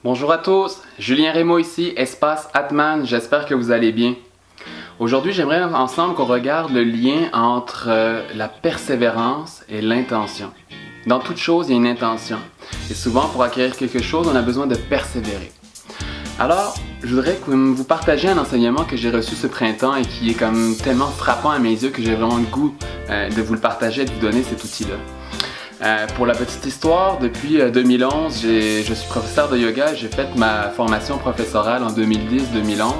Bonjour à tous, Julien Rémo ici, espace Atman, j'espère que vous allez bien. Aujourd'hui, j'aimerais ensemble qu'on regarde le lien entre la persévérance et l'intention. Dans toute chose, il y a une intention. Et souvent, pour acquérir quelque chose, on a besoin de persévérer. Alors, je voudrais que vous partagiez un enseignement que j'ai reçu ce printemps et qui est comme tellement frappant à mes yeux que j'ai vraiment le goût de vous le partager et de vous donner cet outil-là. Pour la petite histoire, depuis 2011, je suis professeur de yoga. J'ai fait ma formation professorale en 2010-2011.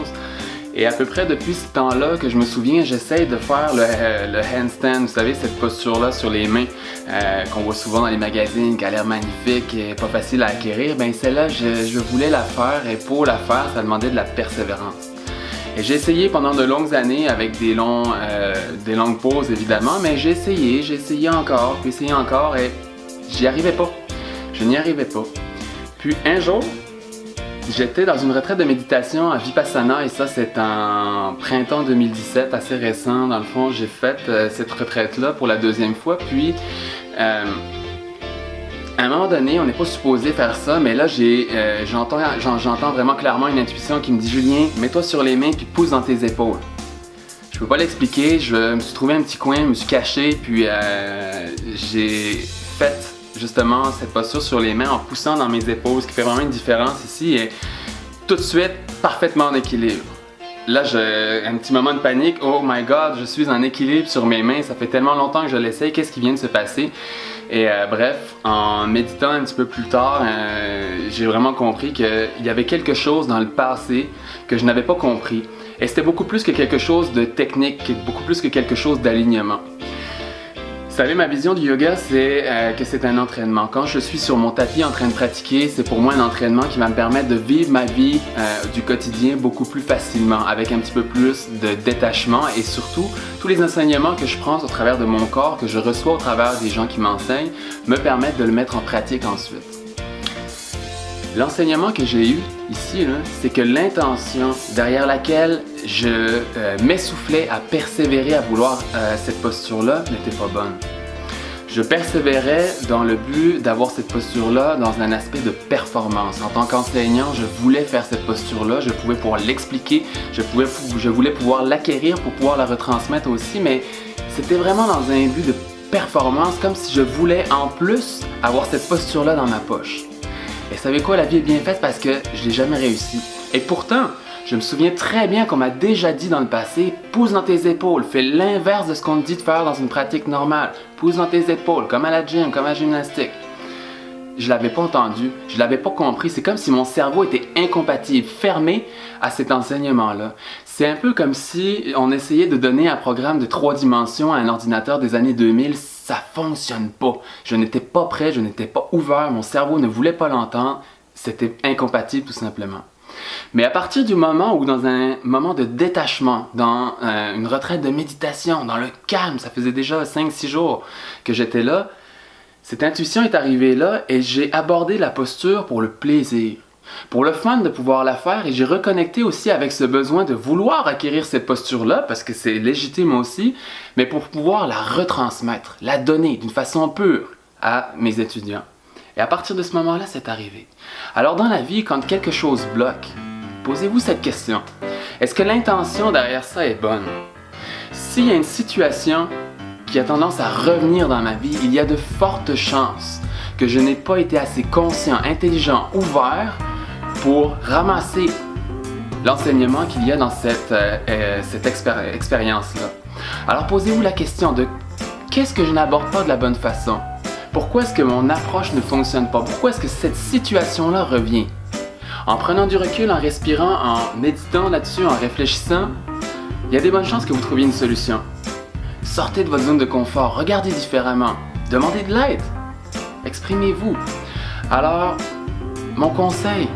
Et à peu près depuis ce temps-là que je me souviens, j'essaye de faire le handstand, vous savez, cette posture-là sur les mains qu'on voit souvent dans les magazines, qui a l'air magnifique et pas facile à acquérir. Ben celle-là, je voulais la faire et pour la faire, ça demandait de la persévérance. Et j'ai essayé pendant de longues années avec des longues pauses évidemment, mais j'ai essayé encore et j'y arrivais pas. Je n'y arrivais pas. Puis un jour, j'étais dans une retraite de méditation à Vipassana et ça c'est en printemps 2017, assez récent. Dans le fond, j'ai fait cette retraite-là pour la deuxième fois. Puis à un moment donné, on n'est pas supposé faire ça, mais là j'entends vraiment clairement une intuition qui me dit « Julien, mets-toi sur les mains puis pousse dans tes épaules ». Je peux pas l'expliquer, je me suis trouvé un petit coin, je me suis caché, puis j'ai fait justement cette posture sur les mains en poussant dans mes épaules, ce qui fait vraiment une différence ici, et tout de suite, parfaitement en équilibre. Là, j'ai un petit moment de panique, oh my god, je suis en équilibre sur mes mains, ça fait tellement longtemps que je l'essaye, qu'est-ce qui vient de se passer? Et bref, en méditant un petit peu plus tard, j'ai vraiment compris qu'il y avait quelque chose dans le passé que je n'avais pas compris. Et c'était beaucoup plus que quelque chose de technique, beaucoup plus que quelque chose d'alignement. Vous savez, ma vision du yoga, c'est que c'est un entraînement. Quand je suis sur mon tapis en train de pratiquer, c'est pour moi un entraînement qui va me permettre de vivre ma vie du quotidien beaucoup plus facilement, avec un petit peu plus de détachement et surtout, tous les enseignements que je prends au travers de mon corps, que je reçois au travers des gens qui m'enseignent, me permettent de le mettre en pratique ensuite. L'enseignement que j'ai eu ici, c'est que l'intention derrière laquelle je m'essoufflais à persévérer à vouloir cette posture-là n'était pas bonne. Je persévérais dans le but d'avoir cette posture-là dans un aspect de performance. En tant qu'enseignant, je voulais faire cette posture-là, je pouvais pouvoir l'expliquer, je voulais pouvoir l'acquérir pour pouvoir la retransmettre aussi, mais c'était vraiment dans un but de performance, comme si je voulais en plus avoir cette posture-là dans ma poche. Et savez quoi, la vie est bien faite parce que je l'ai jamais réussi. Et pourtant, je me souviens très bien qu'on m'a déjà dit dans le passé, pousse dans tes épaules, fais l'inverse de ce qu'on te dit de faire dans une pratique normale. Pousse dans tes épaules, comme à la gym, comme à la gymnastique. Je l'avais pas entendu, je l'avais pas compris. C'est comme si mon cerveau était incompatible, fermé à cet enseignement-là. C'est un peu comme si on essayait de donner un programme de 3 dimensions à un ordinateur des années 2000. Ça fonctionne pas. Je n'étais pas prêt, je n'étais pas ouvert, mon cerveau ne voulait pas l'entendre. C'était incompatible tout simplement. Mais à partir du moment où dans un moment de détachement, dans une retraite de méditation, dans le calme, ça faisait déjà 5-6 jours que j'étais là, cette intuition est arrivée là et j'ai abordé la posture pour le plaisir. Pour le fun de pouvoir la faire et j'ai reconnecté aussi avec ce besoin de vouloir acquérir cette posture-là parce que c'est légitime aussi, mais pour pouvoir la retransmettre, la donner d'une façon pure à mes étudiants. Et à partir de ce moment-là, c'est arrivé. Alors dans la vie, quand quelque chose bloque, posez-vous cette question. Est-ce que l'intention derrière ça est bonne? S'il y a une situation qui a tendance à revenir dans ma vie, il y a de fortes chances que je n'ai pas été assez conscient, intelligent, ouvert pour ramasser l'enseignement qu'il y a dans cette expérience-là. Alors posez-vous la question de qu'est-ce que je n'aborde pas de la bonne façon? Pourquoi est-ce que mon approche ne fonctionne pas? Pourquoi est-ce que cette situation-là revient? En prenant du recul, en respirant, en méditant là-dessus, en réfléchissant, il y a des bonnes chances que vous trouviez une solution. Sortez de votre zone de confort, regardez différemment, demandez de l'aide, exprimez-vous. Alors, mon conseil,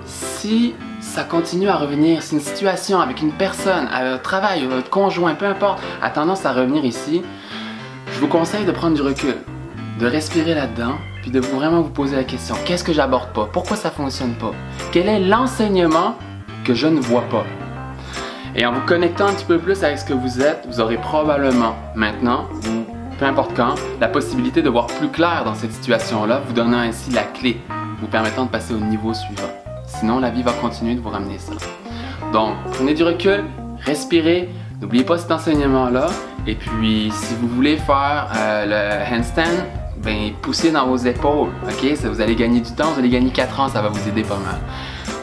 si ça continue à revenir, si une situation avec une personne, à votre travail, votre conjoint, peu importe, a tendance à revenir ici, je vous conseille de prendre du recul, de respirer là-dedans, puis de vraiment vous poser la question, qu'est-ce que j'aborde pas? Pourquoi ça fonctionne pas? Quel est l'enseignement que je ne vois pas? Et en vous connectant un petit peu plus avec ce que vous êtes, vous aurez probablement maintenant, ou peu importe quand, la possibilité de voir plus clair dans cette situation-là, vous donnant ainsi la clé, vous permettant de passer au niveau suivant. Sinon, la vie va continuer de vous ramener ça. Donc, prenez du recul, respirez, n'oubliez pas cet enseignement-là. Et puis, si vous voulez faire le handstand, ben, poussez dans vos épaules, ok? Ça, vous allez gagner du temps, vous allez gagner 4 ans, ça va vous aider pas mal.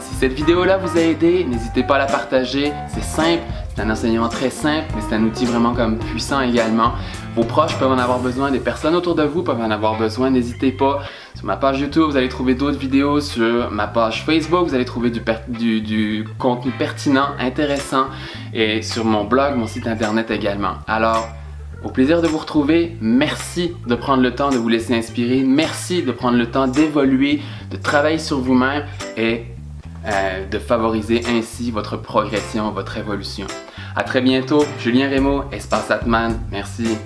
Si cette vidéo-là vous a aidé, n'hésitez pas à la partager. C'est simple, c'est un enseignement très simple, mais c'est un outil vraiment comme puissant également. Vos proches peuvent en avoir besoin, des personnes autour de vous peuvent en avoir besoin, n'hésitez pas. Sur ma page YouTube, vous allez trouver d'autres vidéos. Sur ma page Facebook, vous allez trouver du contenu pertinent, intéressant. Et sur mon blog, mon site internet également. Alors, au plaisir de vous retrouver. Merci de prendre le temps de vous laisser inspirer. Merci de prendre le temps d'évoluer, de travailler sur vous-même et de favoriser ainsi votre progression, votre évolution. À très bientôt. Julien Rémo, Espace Atman. Merci.